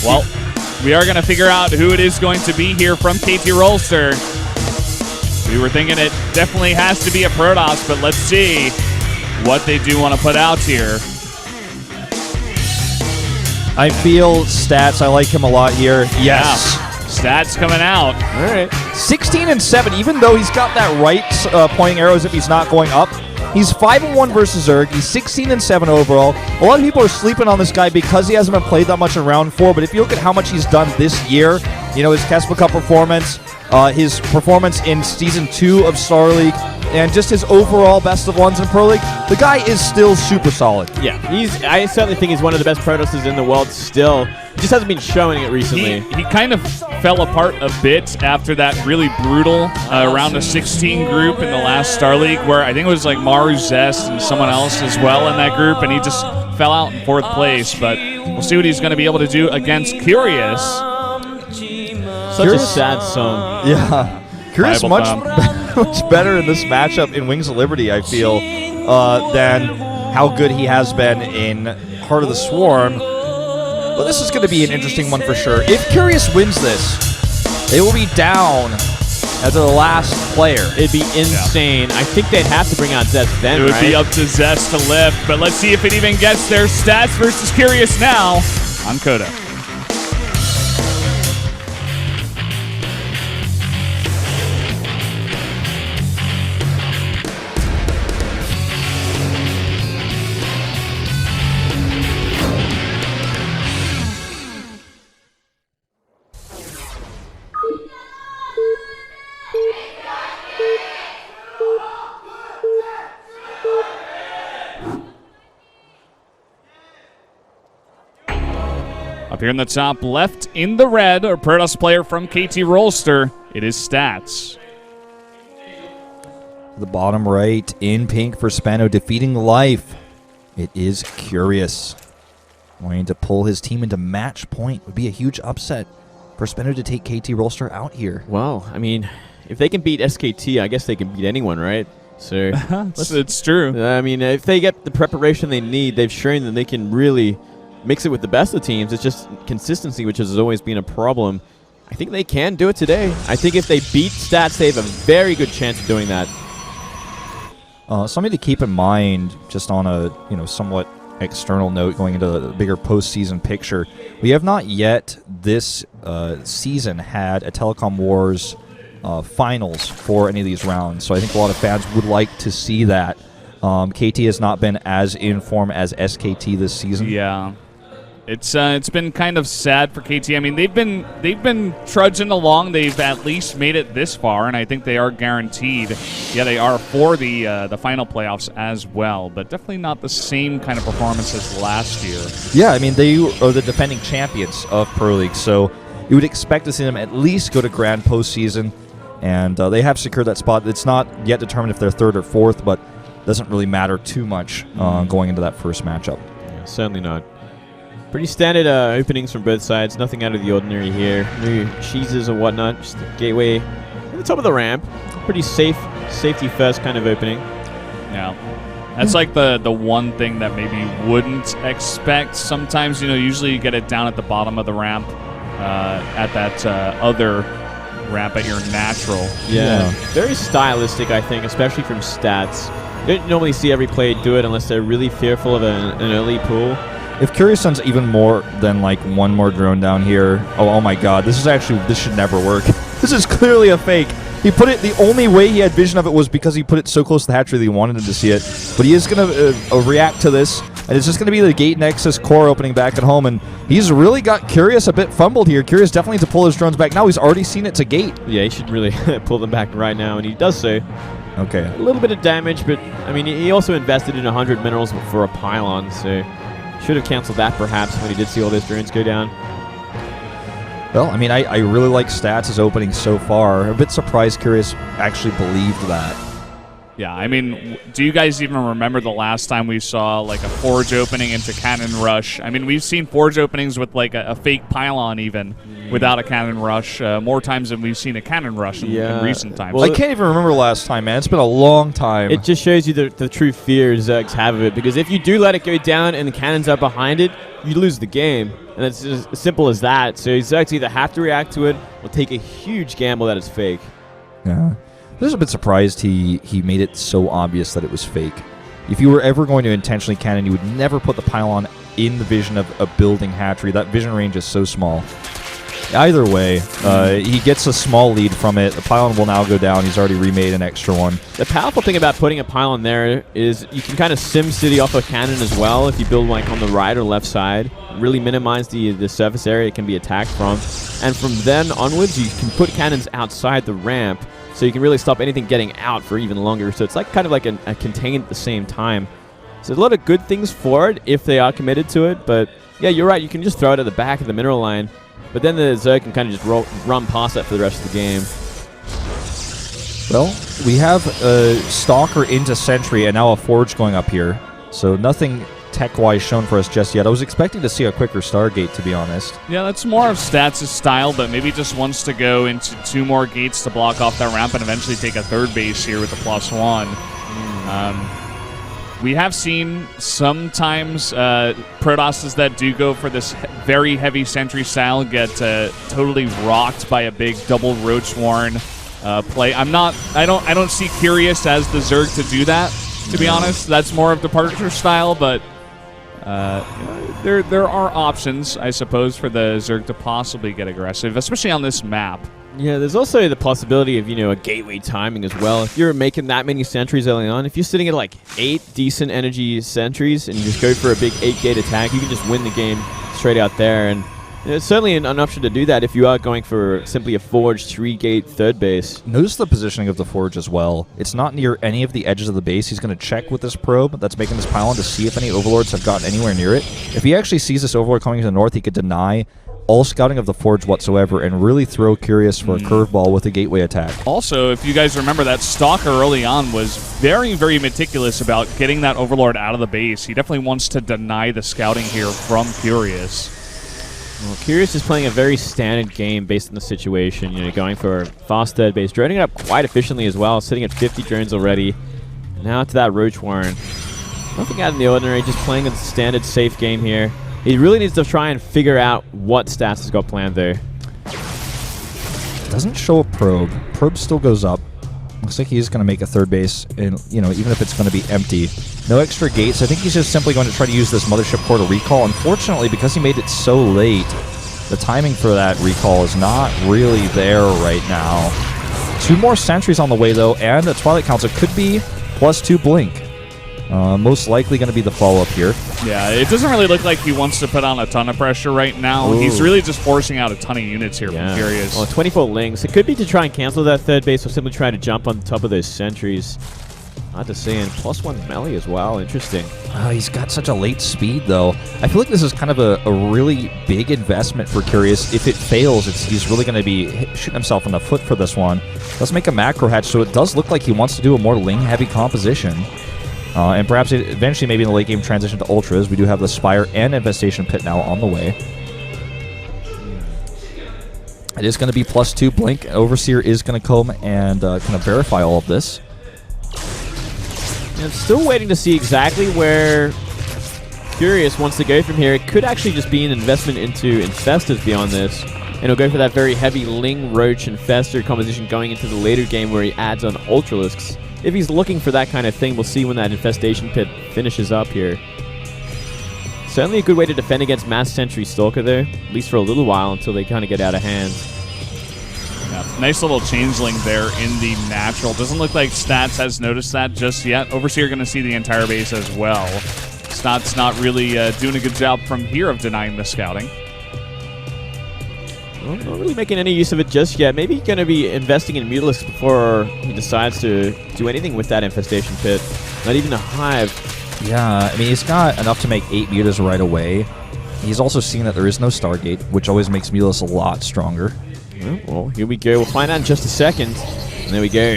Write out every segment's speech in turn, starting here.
Well, we are going to figure out who it is going to be here from KT Rolster. We were thinking it definitely has to be a Protoss, but let's see what they do want to put out here. I feel Stats. I like him a lot here. Yes. Yeah. Stats coming out. All right. 16-7, even though he's got that right pointing arrows if he's not going up. He's 5-1 versus Zerg. He's 16-7 overall. A lot of people are sleeping on this guy because he hasn't been played that much in round 4, but if you look at how much he's done this year, you know, his Kespa Cup performance, his performance in Season 2 of Star League, and just his overall best of ones in Pro League, the guy is still super solid. Yeah, I certainly think he's one of the best Protosses in the world still. He just hasn't been showing it recently. He kind of fell apart a bit after that really brutal round of 16 group in the last Star League, where I think it was like Maru Zest and someone else as well in that group, and he just fell out in 4th place. But we'll see what he's going to be able to do against Curious. Such a sad song. Yeah. Curious much better in this matchup in Wings of Liberty, I feel, than how good he has been in Heart of the Swarm. But this is going to be an interesting one for sure. If Curious wins this, they will be down as the last player. It'd be insane. Yeah. I think they'd have to bring out Zest then, It would be up to Zest to lift, but let's see if it even gets there. Stats versus Curious now on Coda. Up here in the top left in the red, a Protoss player from KT Rolster. It is Stats. The bottom right in pink for Sbenu, defeating life. It is Curious. Wanting to pull his team into match point would be a huge upset for Sbenu to take KT Rolster out here. Well, I mean, if they can beat SKT, I guess they can beat anyone, right? So it's true. I mean, if they get the preparation they need, they've shown that they can really mix it with the best of teams. It's just consistency, which has always been a problem. I think they can do it today. I think if they beat Stats, they have a very good chance of doing that. Something to keep in mind, just on a somewhat external note, going into the bigger postseason picture, we have not yet this season had a Telecom Wars finals for any of these rounds. So I think a lot of fans would like to see that. KT has not been as in form as SKT this season. Yeah. It's been kind of sad for KT. I mean, they've been trudging along. They've at least made it this far, and I think they are guaranteed. Yeah, they are for the final playoffs as well, but definitely not the same kind of performance as last year. Yeah, I mean, they are the defending champions of Pro League, so you would expect to see them at least go to grand postseason, and they have secured that spot. It's not yet determined if they're 3rd or 4th, but doesn't really matter too much going into that first matchup. Yeah, certainly not. Pretty standard openings from both sides. Nothing out of the ordinary here. No cheeses or whatnot. Just a gateway at the top of the ramp. Pretty safety first kind of opening. Yeah. That's like the one thing that maybe you wouldn't expect. Sometimes, usually you get it down at the bottom of the ramp at that other ramp at your natural. Yeah. Very stylistic, I think, especially from Stats. You don't normally see every player do it unless they're really fearful of an early pool. If Curious sends even more than like one more drone down here, oh my god, this should never work. This is clearly a fake. He put it, the only way he had vision of it was because he put it so close to the hatchery that he wanted him to see it. But he is going to react to this, and it's just going to be the Gate Nexus core opening back at home, and he's really got Curious a bit fumbled here. Curious definitely to pull his drones back now. He's already seen it to Gate. Yeah, he should really pull them back right now, and he does so. Okay. A little bit of damage, but I mean, he also invested in 100 minerals for a pylon, so should have canceled that perhaps when he did see all those drones go down. Well, I mean, I really like Stats' opening so far. A bit surprised Curious actually believed that. Yeah, I mean, do you guys even remember the last time we saw like a forge opening into cannon rush? I mean, we've seen forge openings with like a fake pylon even without a cannon rush more times than we've seen a cannon rush in recent times. Well, I can't even remember last time, man. It's been a long time. It just shows you the true fear Zergs have of it, because if you do let it go down and the cannons are behind it, you lose the game. And it's just as simple as that. So Zergs either have to react to it or take a huge gamble that it's fake. Yeah. I was a bit surprised he made it so obvious that it was fake. If you were ever going to intentionally cannon, you would never put the pylon in the vision of a building hatchery. That vision range is so small. Either way, he gets a small lead from it. The pylon will now go down. He's already remade an extra one. The powerful thing about putting a pylon there is you can kind of sim city off a cannon as well if you build like on the right or left side. Really minimize the surface area it can be attacked from. And from then onwards, you can put cannons outside the ramp, so you can really stop anything getting out for even longer. So it's like kind of like a contained at the same time. So there's a lot of good things for it if they are committed to it. But yeah, you're right. You can just throw it at the back of the mineral line. But then the Zerg can kind of just run past that for the rest of the game. Well, we have a Stalker into Sentry and now a Forge going up here. So nothing tech-wise shown for us just yet. I was expecting to see a quicker Stargate, to be honest. Yeah, that's more of Stats' style, but maybe just wants to go into 2 more gates to block off that ramp and eventually take a 3rd base here with the +1. We have seen sometimes Protosses that do go for this very heavy Sentry style get totally rocked by a big double Roach Warren play. I don't see Curious as the Zerg to do that, to be honest. That's more of Departure style, but there are options, I suppose, for the Zerg to possibly get aggressive, especially on this map. Yeah, there's also the possibility of, a gateway timing as well. If you're making that many sentries early on, if you're sitting at like 8 decent energy sentries and you just go for a big 8-gate attack, you can just win the game straight out there. And it's certainly an option to do that if you are going for simply a forged 3-gate 3rd base. Notice the positioning of the Forge as well. It's not near any of the edges of the base. He's going to check with this probe that's making this pylon to see if any Overlords have gotten anywhere near it. If he actually sees this Overlord coming to the north, he could deny all scouting of the Forge whatsoever and really throw Curious for a curveball with a gateway attack. Also, if you guys remember, that Stalker early on was very, very meticulous about getting that Overlord out of the base. He definitely wants to deny the scouting here from Curious. Well, Curious is playing a very standard game based on the situation, going for a fast 3rd base, droning it up quite efficiently as well, sitting at 50 drones already. Now to that Roach Warren. Nothing out of the ordinary, just playing a standard safe game here. He really needs to try and figure out what Stats has got planned there. Doesn't show a probe. Probe still goes up. Looks like he's going to make a 3rd base, and even if it's going to be empty. No extra gates. I think he's just simply going to try to use this Mothership Core to recall. Unfortunately, because he made it so late, the timing for that recall is not really there right now. 2 more sentries on the way, though, and a Twilight Council could be +2 Blink. Most likely going to be the follow-up here. Yeah, it doesn't really look like he wants to put on a ton of pressure right now. Ooh. He's really just forcing out a ton of units here from Curious. Well, 24 links. It could be to try and cancel that 3rd base or simply try to jump on top of those sentries. Hard to see. And +1 melee as well. Interesting. He's got such a late speed, though. I feel like this is kind of a really big investment for Curious. If it fails, he's really going to be shooting himself in the foot for this one. Let's make a macro hatch, so it does look like he wants to do a more Ling-heavy composition. And perhaps eventually, maybe in the late game, transition to Ultras. We do have the Spire and Infestation Pit now on the way. It is going to be +2 Blink. Overseer is going to come and kind of verify all of this. I'm still waiting to see exactly where Curious wants to go from here. It could actually just be an investment into Infestors beyond this. And he'll go for that very heavy Ling, Roach, Infestor composition going into the later game where he adds on Ultralisks. If he's looking for that kind of thing, we'll see when that Infestation Pit finishes up here. Certainly a good way to defend against Mass Sentry Stalker there, at least for a little while until they kind of get out of hand. Yeah, nice little changeling there in the natural. Doesn't look like Stats has noticed that just yet. Overseer going to see the entire base as well. Stats not really doing a good job from here of denying the scouting. Well, not really making any use of it just yet. Maybe going to be investing in Mutalisks before he decides to do anything with that Infestation Pit. Not even a Hive. Yeah, I mean, he's got enough to make 8 Mutas right away. He's also seen that there is no Stargate, which always makes Mutas a lot stronger. Well, here we go. We'll find out in just a second. And there we go.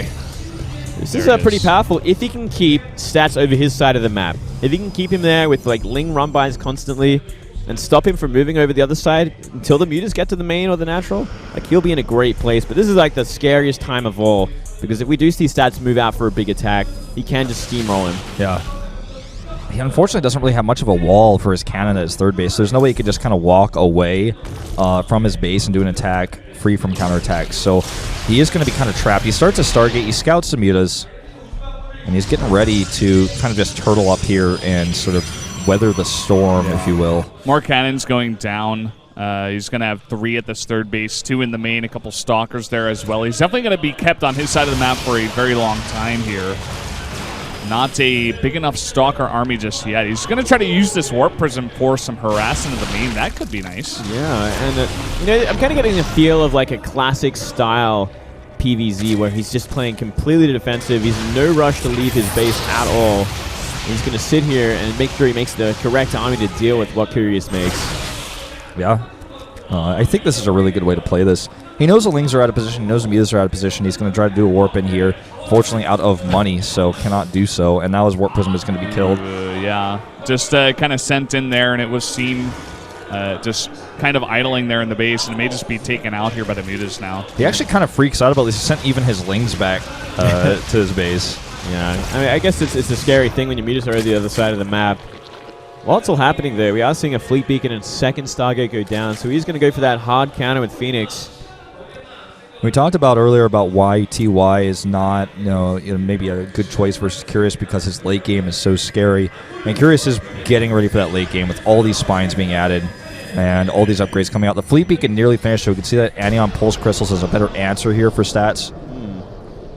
This is pretty powerful if he can keep stats over his side of the map. If he can keep him there with like Ling run-bys constantly and stop him from moving over the other side until the mutas get to the main or the natural, like he'll be in a great place. But this is like the scariest time of all, because if we do see stats move out for a big attack, he can just steamroll him. Yeah. He unfortunately doesn't really have much of a wall for his cannon at his third base. So there's no way he could just kind of walk away from his base and do an attack free from counterattacks. So he is going to be kind of trapped. He starts a Stargate, he scouts the mutas, and he's getting ready to kind of just turtle up here and sort of weather the storm, if you will. More cannons going down. He's going to have 3 at this third base, 2 in the main, a couple stalkers there as well. He's definitely going to be kept on his side of the map for a very long time here. Not a big enough stalker army just yet. He's going to try to use this warp prism for some harassment of the main. That could be nice. Yeah, and you know, I'm kind of getting the feel of like a classic style PvZ where he's just playing completely defensive. He's in no rush to leave his base at all. He's going to sit here and make sure he makes the correct army to deal with what Curious makes. Yeah. I think this is a really good way to play this. He knows the Lings are out of position. He knows the mutas are out of position. He's going to try to do a warp in here. Fortunately, out of money, so cannot do so. And now his warp prism is going to be killed. Yeah. Just kind of sent in there, and it was seen just kind of idling there in the base, and it may just be taken out here by the mutas now. He actually kind of freaks out about this. He sent even his Lings back to his base. Yeah. I mean, I guess it's a scary thing when your mutas are on the other side of the map. While it's all happening there, we are seeing a Fleet Beacon and second Stargate go down, so he's going to go for that hard counter with Phoenix. We talked about earlier about why TY is not, maybe a good choice versus Curious because his late game is so scary. And Curious is getting ready for that late game with all these spines being added and all these upgrades coming out. The Fleet Beacon nearly finished, so we can see that Anion Pulse Crystals is a better answer here for stats.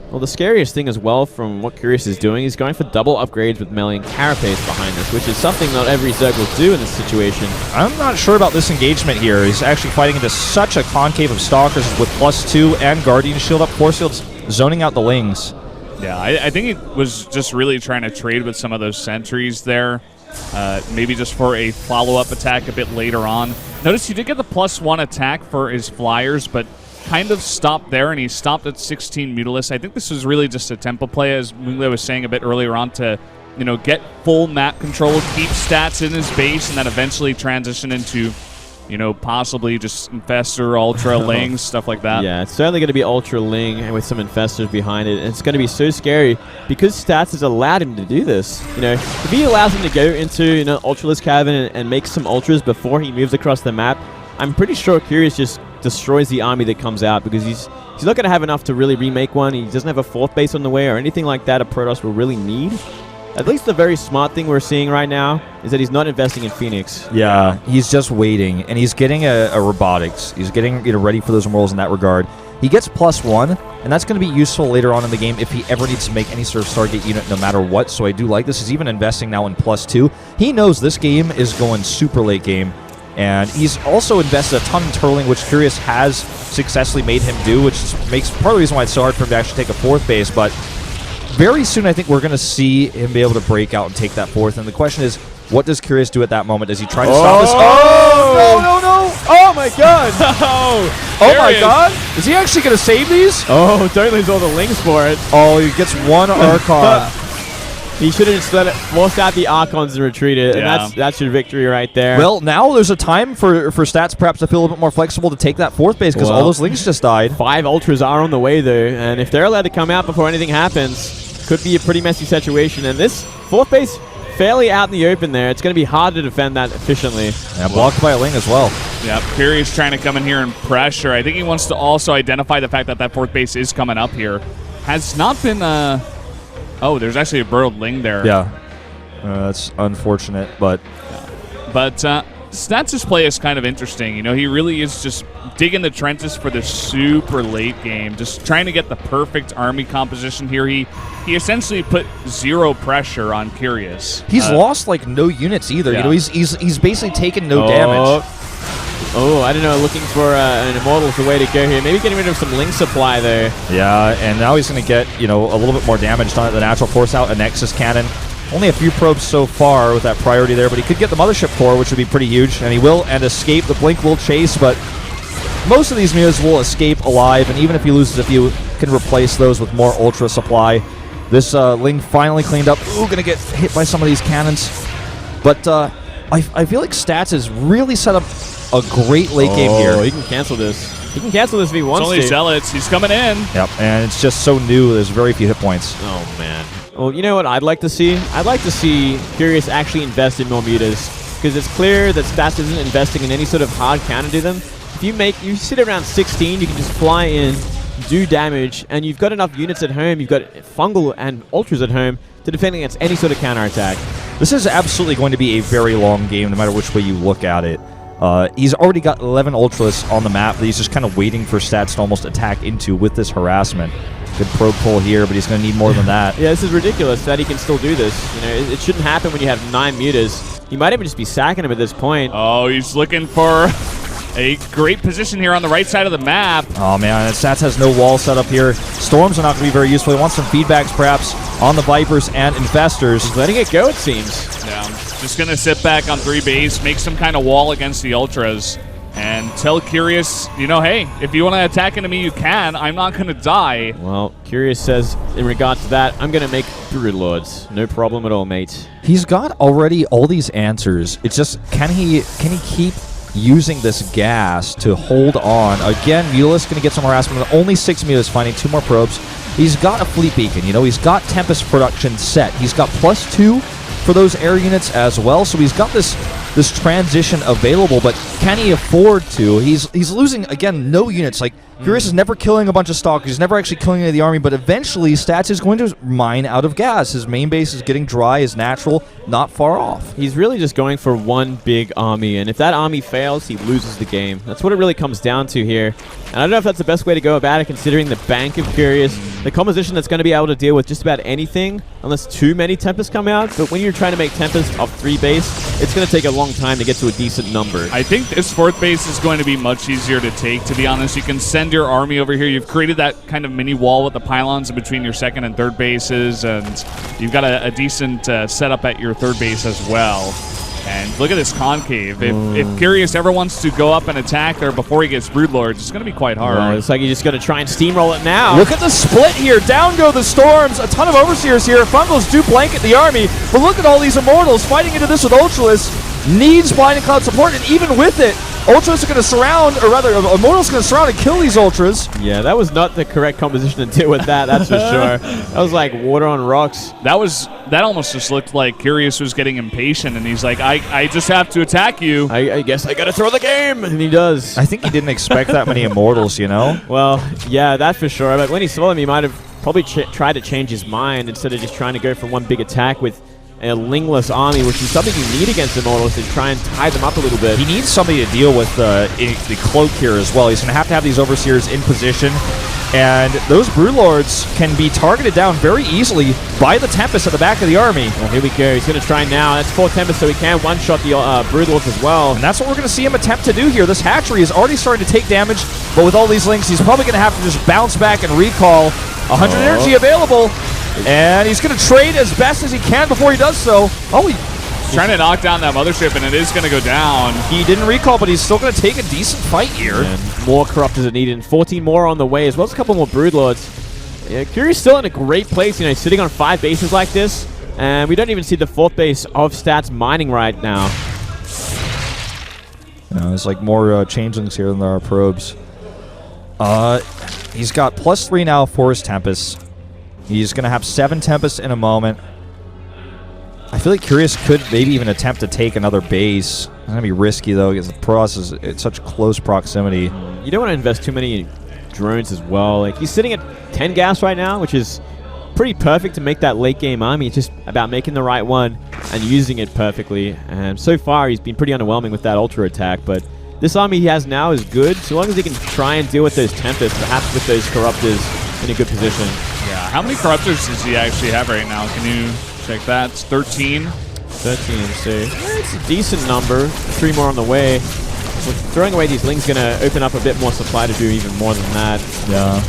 Well, the scariest thing as well from what Curious is doing is going for double upgrades with Melee and Carapace behind this, which is something not every Zerg will do in this situation. I'm not sure about this engagement here. He's actually fighting into such a concave of Stalkers with +2 and Guardian Shield up. Force Field's zoning out the Lings. Yeah, I think he was just really trying to trade with some of those sentries there. Maybe just for a follow-up attack a bit later on. Notice he did get the +1 attack for his Flyers, but kind of stopped there, and he stopped at 16 Mutalisk. I think this was really just a tempo play, as Moongley was saying a bit earlier on, to get full map control, keep stats in his base, and then eventually transition into, possibly just Infestor, Ultra, Ling, stuff like that. Yeah, it's certainly going to be Ultra Ling and with some Infestors behind it, and it's going to be so scary because stats has allowed him to do this. If he allows him to go into Ultralisk Cavern and make some Ultras before he moves across the map, I'm pretty sure Curious just destroys the army that comes out, because he's not going to have enough to really remake one. He doesn't have a 4th base on the way or anything like that a Protoss will really need. At least the very smart thing we're seeing right now is that he's not investing in Phoenix. Yeah, he's just waiting, and he's getting a robotics. He's getting ready for those Immortals in that regard. He gets +1, and that's going to be useful later on in the game if he ever needs to make any sort of Stargate unit no matter what, so I do like this. He's even investing now in +2. He knows this game is going super late game. And he's also invested a ton in turtling, which Curious has successfully made him do, which makes part of the reason why it's so hard for him to actually take a 4th base. But very soon, I think we're going to see him be able to break out and take that 4th. And the question is, what does Curious do at that moment? Does he try to stop this? Oh, no. Oh, my God. Oh, my God. Is he actually going to save these? Oh, don't lose all the Lings for it. Oh, he gets 1 Archon. He should have just forced out the Archons and retreated, and that's your victory right there. Well, now there's a time for stats perhaps to feel a little bit more flexible to take that 4th base, because all those Lings just died. 5 Ultras are on the way, though, and if they're allowed to come out before anything happens, could be a pretty messy situation. And this 4th base, fairly out in the open there. It's going to be hard to defend that efficiently. Yeah, blocked by a Ling as well. Yeah, Curious trying to come in here and pressure. I think he wants to also identify the fact that that 4th base is coming up here. Has not been... Oh, there's actually a burrowed Ling there. Yeah. That's unfortunate, but... But Stats' play is kind of interesting. He really is just digging the trenches for the super late game, just trying to get the perfect army composition here. He essentially put 0 pressure on Curious. He's lost, no units either. Yeah. He's basically taken no damage. Oh, I don't know. Looking for an Immortal is the way to go here. Maybe getting rid of some Ling supply there. Yeah, and now he's going to get, a little bit more damage done at the natural. Force out a Nexus Cannon. Only a few probes so far with that priority there, but he could get the Mothership Core, which would be pretty huge, and he will, and escape. The Blink will chase, but most of these mutas will escape alive, and even if he loses a few, can replace those with more Ultra supply. This Ling finally cleaned up. Ooh, gonna get hit by some of these cannons. But I feel like Stats has really set up a great late game here. Oh, he can cancel this. He can cancel this if he wants It's only to. Zealots. He's coming in. Yep, and it's just so new. There's very few hit points. Oh, man. Well, you know what I'd like to see? I'd like to see Curious actually invest in more mutas, because it's clear that Stats isn't investing in any sort of hard counter to them. If you sit around 16, you can just fly in, do damage, and you've got enough units at home, you've got Fungal and Ultras at home to defend against any sort of counterattack. This is absolutely going to be a very long game, no matter which way you look at it. He's already got 11 Ultras on the map that he's just kind of waiting for Stats to almost attack into with this harassment. Good probe pull here, but he's going to need more than that. Yeah, this is ridiculous that he can still do this. You know, it shouldn't happen when you have 9 mutas. He might even just be sacking him at this point. Oh, he's looking for a great position here on the right side of the map. Oh, man, and Stats has no wall set up here. Storms are not going to be very useful. He wants some feedbacks, perhaps, on the Vipers and Infestors. He's letting it go, it seems. Yeah, just going to sit back on 3 base, make some kind of wall against the Ultras, and tell Curious, you know, hey, if you want to attack into me, you can. I'm not going to die. Well, Curious says, in regards to that, I'm going to make Brood Lords. No problem at all, mate. He's got already all these answers. It's just, can he keep using this gas to hold on? Again, Mutalisk going to get some harassment. Only 6 mutas, finding 2 more probes. He's got a fleet beacon, you know. He's got Tempest production set. He's got +2 for those air units as well. So he's got this transition available, but can he afford to? He's losing, again, no units. Like, Curious is never killing a bunch of stalkers. He's never actually killing any of the army, but eventually Stats is going to mine out of gas. His main base is getting dry, is natural, not far off. He's really just going for one big army, and if that army fails, he loses the game. That's what it really comes down to here. And I don't know if that's the best way to go about it, considering the bank of Curious, the composition that's going to be able to deal with just about anything, unless too many Tempests come out. But when you're trying to make Tempest off 3 base, it's going to take a long time to get to a decent number. I think this 4th base is going to be much easier to take, to be honest. You can send your army over here. You've created that kind of mini wall with the pylons in between your 2nd and 3rd bases, and you've got a decent setup at your 3rd base as well. And look at this concave. If Curious ever wants to go up and attack there before he gets Broodlords, it's going to be quite hard. Well, it's like he's just going to try and steamroll it now. Look at the split here. Down go the Storms. A ton of Overseers here. Fungals do blanket the army. But look at all these Immortals fighting into this with Ultras. Needs Blinding Cloud support, and even with it, Ultras are going to surround, or rather, Immortals are going to surround and kill these Ultras. Yeah, that was not the correct composition to deal with that, that's for sure. That was like water on rocks. That almost just looked like Curious was getting impatient, and he's like, I just have to attack you. I guess I got to throw the game, and he does. I think he didn't expect that many Immortals, you know? Well, yeah, that's for sure. But when he saw them, he might have probably tried to change his mind instead of just trying to go for one big attack with a Lingless army, which is something you need against Immortals to try and tie them up a little bit. He needs somebody to deal with the cloak here as well. He's going to have these Overseers in position, and those Broodlords can be targeted down very easily by the Tempest at the back of the army. Well, here we go. He's going to try now. That's 4 Tempest, so he can one-shot the Broodlords as well. And that's what we're going to see him attempt to do here. This hatchery is already starting to take damage, but with all these links, he's probably going to have to just bounce back and recall. 100 energy available. And he's going to trade as best as he can before he does so. Oh, He's trying to knock down that mothership, and it is going to go down. He didn't recall, but he's still going to take a decent fight here. And more Corruptors are needed. 14 more on the way, as well as a couple more Broodlords. Yeah, Curious still in a great place, you know, sitting on 5 bases like this. And we don't even see the 4th base of Stats mining right now. There's like more changelings here than there are probes. He's got +3 now for his Tempest. He's going to have 7 Tempests in a moment. I feel like Curious could maybe even attempt to take another base. It's going to be risky, though, because the Protoss is at such close proximity. You don't want to invest too many drones as well. Like, he's sitting at 10 gas right now, which is pretty perfect to make that late-game army. It's just about making the right one and using it perfectly. And so far, he's been pretty underwhelming with that Ultra attack, but this army he has now is good, so long as he can try and deal with those Tempests, perhaps with those Corruptors in a good position. Yeah, how many Corruptors does he actually have right now? Can you check that? It's 13. 13, so it's a decent number. 3 more on the way. So throwing away these Lings going to open up a bit more supply to do even more than that. Yeah.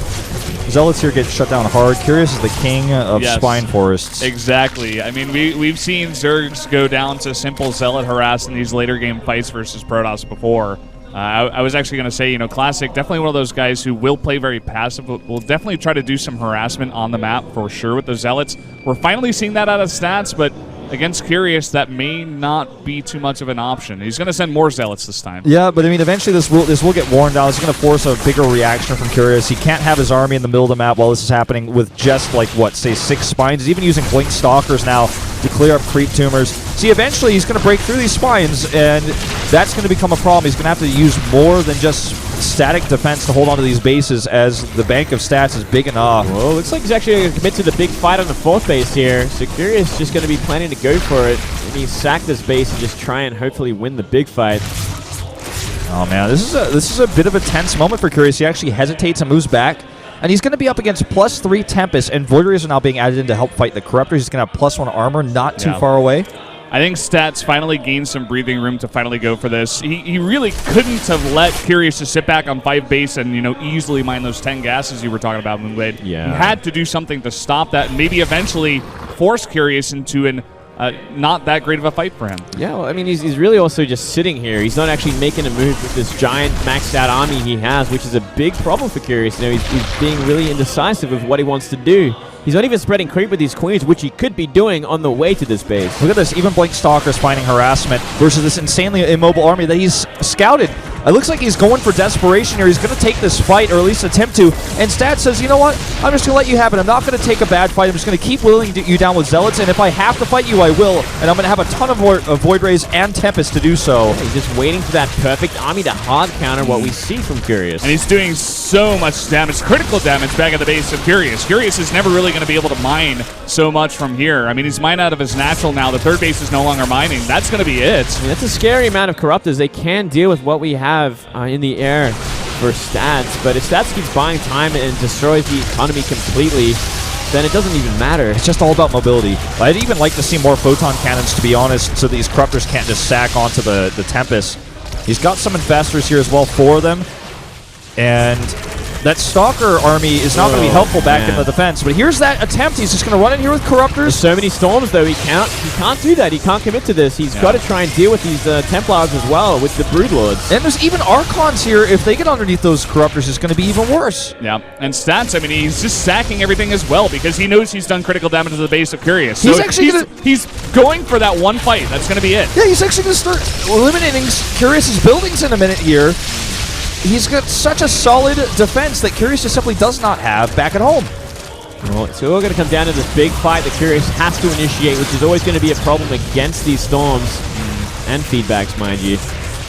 Zealots here get shut down hard. Curious is the king of spine forests. Exactly. I mean, we've seen Zergs go down to simple Zealot harass in these later game fights versus Protoss before. I was actually going to say, Classic, definitely one of those guys who will play very passive, will definitely try to do some harassment on the map for sure with the Zealots. We're finally seeing that out of Stats, but against Curious, that may not be too much of an option. He's going to send more Zealots this time. Yeah, but I mean, eventually this will get worn down. It's going to force a bigger reaction from Curious. He can't have his army in the middle of the map while this is happening with just, like, what, say 6 spines. He's even using Blink Stalkers now to clear up creep tumors. See, eventually he's going to break through these spines, and that's going to become a problem. He's going to have to use more than just static defense to hold on to these bases, as the bank of stats is big enough. Well, looks like he's actually going to commit to the big fight on the 4th base here. So Curious just going to be planning to go for it. And he sack this base and just try and hopefully win the big fight. Oh man, this is a bit of a tense moment for Curious. He actually hesitates and moves back. And he's going to be up against +3 Tempest, and Void Rays are now being added in to help fight the Corruptors. He's going to have +1 armor, not too far away. I think Stats finally gained some breathing room to finally go for this. He really couldn't have let Curious just sit back on 5 base and, easily mine those 10 gases you were talking about, Moonblade. Yeah. He had to do something to stop that and maybe eventually force Curious into an not that great of a fight for him. Yeah, well, I mean, he's really also just sitting here. He's not actually making a move with this giant maxed out army he has, which is a big problem for Curious. He's being really indecisive of what he wants to do. He's not even spreading creep with these queens, which he could be doing on the way to this base. Look at this. Even Blink Stalker's finding harassment versus this insanely immobile army that he's scouted. It looks like he's going for desperation here. He's going to take this fight, or at least attempt to. And Stats says, you know what? I'm just going to let you have it. I'm not going to take a bad fight. I'm just going to keep willing you down with Zealots. And if I have to fight you, I will. And I'm going to have a ton of Void Rays and Tempest to do so. He's just waiting for that perfect army to hard counter what we see from Curious. And he's doing so much damage, critical damage back at the base of Curious. Curious is never really going to be able to mine so much from here. I mean, he's mined out of his natural now. The 3rd base is no longer mining. That's going to be it. I mean, that's a scary amount of Corruptors. They can deal with what we have in the air for Stats, but if Stats keeps buying time and destroys the economy completely, then it doesn't even matter. It's just all about mobility. I'd even like to see more photon cannons, to be honest, so these Corruptors can't just sack onto the Tempest. He's got some Infestors here as well, 4 of them, and that Stalker army is not going to be helpful back in the defense. But here's that attempt. He's just going to run in here with Corruptors. There's so many storms, though. He can't do that. He can't commit to this. He's got to try and deal with these Templars as well, with the Broodlords. And there's even Archons here. If they get underneath those Corruptors, it's going to be even worse. Yeah, and Stats, I mean, he's just sacking everything as well because he knows he's done critical damage to the base of Curious. So he's going for that one fight. That's going to be it. Yeah, he's actually going to start eliminating Curious's buildings in a minute here. He's got such a solid defense that Curious just simply does not have back at home. Well, it's all going to come down to this big fight that Curious has to initiate, which is always going to be a problem against these storms and feedbacks, mind you.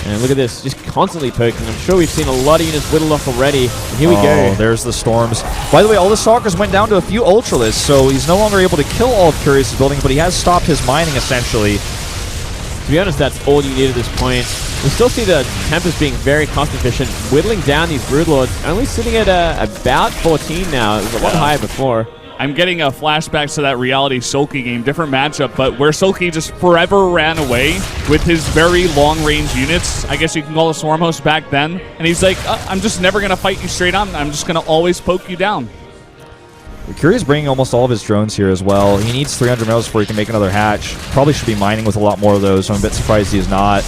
And look at this, just constantly poking. I'm sure we've seen a lot of units whittled off already. And here we go. There's the storms. By the way, all the Stalkers went down to a few Ultralisks, so he's no longer able to kill all of Curious's buildings, but he has stopped his mining, essentially. To be honest, that's all you need at this point. We still see the Tempest being very cost efficient, whittling down these Broodlords, only sitting at about 14 now. It was a lot higher before. I'm getting flashbacks to that reality Sulky game, different matchup, but where Sulky just forever ran away with his very long-range units. I guess you can call a Swarm Host back then. And he's like, I'm just never going to fight you straight on. I'm just going to always poke you down. Curious bringing almost all of his drones here as well. He needs 300 mils before he can make another hatch. Probably should be mining with a lot more of those, so I'm a bit surprised he is not.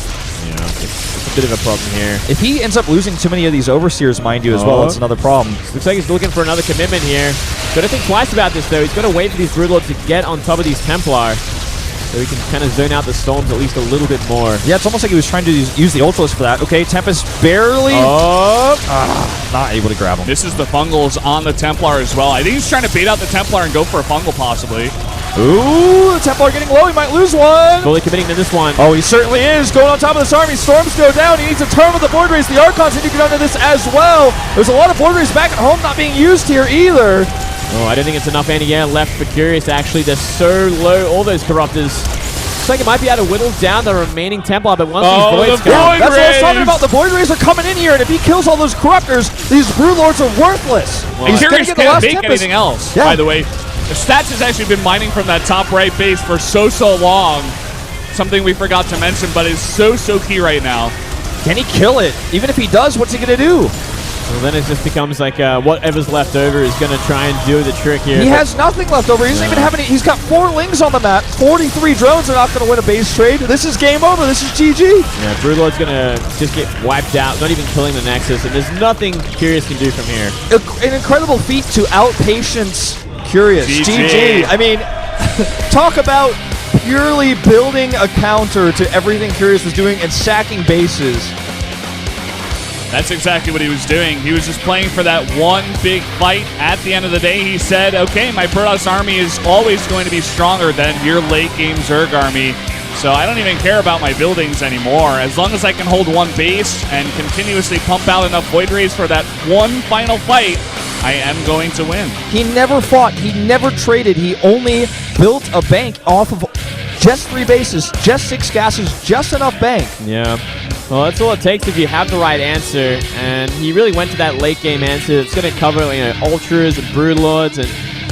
Yeah, it's a bit of a problem here. If he ends up losing too many of these Overseers, mind you, as well, that's another problem. Looks like he's looking for another commitment here. Got to think twice about this, though. He's got to wait for these Broodlords to get on top of these Templar, so he can kind of zone out the storms at least a little bit more. Yeah, it's almost like he was trying to use the Ultralisk for that. Okay, Tempest barely... not able to grab him. This is the Fungals on the Templar as well. I think he's trying to bait out the Templar and go for a Fungal possibly. Ooh, the Templar getting low. He might lose one. Fully committing to this one. Oh, he certainly is. Going on top of this army. Storms go down. He needs a turn with the Void Rays. The Archons need to get under this as well. There's a lot of Void Rays back at home not being used here either. Oh, I don't think it's enough anti-air left for Curious, actually. They're so low, all those Corruptors. Looks like it might be able to whittle down the remaining Templar, but once these Voids come... That's what I was talking about. The Void Rays are coming in here, and if he kills all those Corruptors, these Broodlords are worthless. Well, he's Curious can't make anything else, by the way. The Stats has actually been mining from that top right base for so long. Something we forgot to mention, but is so key right now. Can he kill it? Even if he does, what's he going to do? So then it just becomes like whatever's left over is going to try and do the trick here. He has nothing left over. He doesn't even have any. He's got 4 lings on the map. 43 drones are not going to win a base trade. This is game over. This is GG. Yeah, Broodlord's going to just get wiped out, not even killing the Nexus, and there's nothing Curious can do from here. An incredible feat to outpatience Curious. GG. I mean, talk about purely building a counter to everything Curious was doing and sacking bases. That's exactly what he was doing. He was just playing for that one big fight. At the end of the day, he said, okay, my Protoss army is always going to be stronger than your late-game Zerg army, so I don't even care about my buildings anymore. As long as I can hold one base and continuously pump out enough Void Rays for that one final fight, I am going to win. He never fought. He never traded. He only built a bank off of just 3 bases, just 6 gases, just enough bank. Yeah. Well, that's all it takes if you have the right answer, and he really went to that late game answer. It's going to cover Ultras and Broodlords, and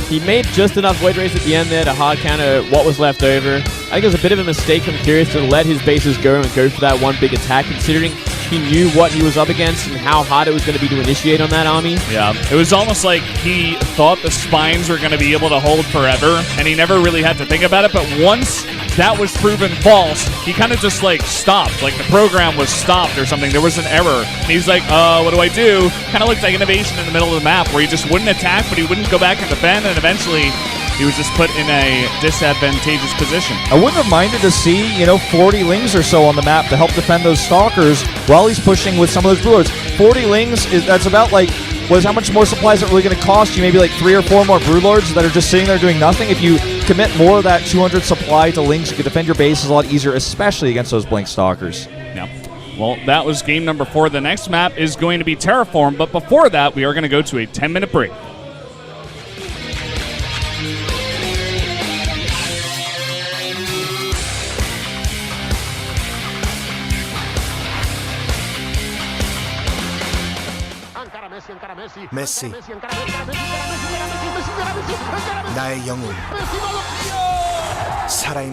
he made just enough Void Rays at the end there to hard counter what was left over. I think it was a bit of a mistake from Curious to let his bases go and go for that one big attack, considering he knew what he was up against and how hard it was going to be to initiate on that army. Yeah, it was almost like he thought the spines were going to be able to hold forever, and he never really had to think about it, but once that was proven false, he kind of just stopped. Like the program was stopped or something. There was an error. And he's like, what do I do? Kind of looked like innovation in the middle of the map where he just wouldn't attack, but he wouldn't go back and defend, and eventually he was just put in a disadvantageous position. I wouldn't have minded to see, 40 lings or so on the map to help defend those stalkers while he's pushing with some of those Broodlords. 40 lings, that's about how much more supplies are really going to cost you? Maybe 3 or 4 more Broodlords that are just sitting there doing nothing. If you commit more of that 200 supply to lings, you can defend your bases a lot easier, especially against those blink stalkers. Yeah. Well, that was game number 4. The next map is going to be Terraform, but before that, we are going to go to a 10-minute break. 메시 나의 영웅 살아있는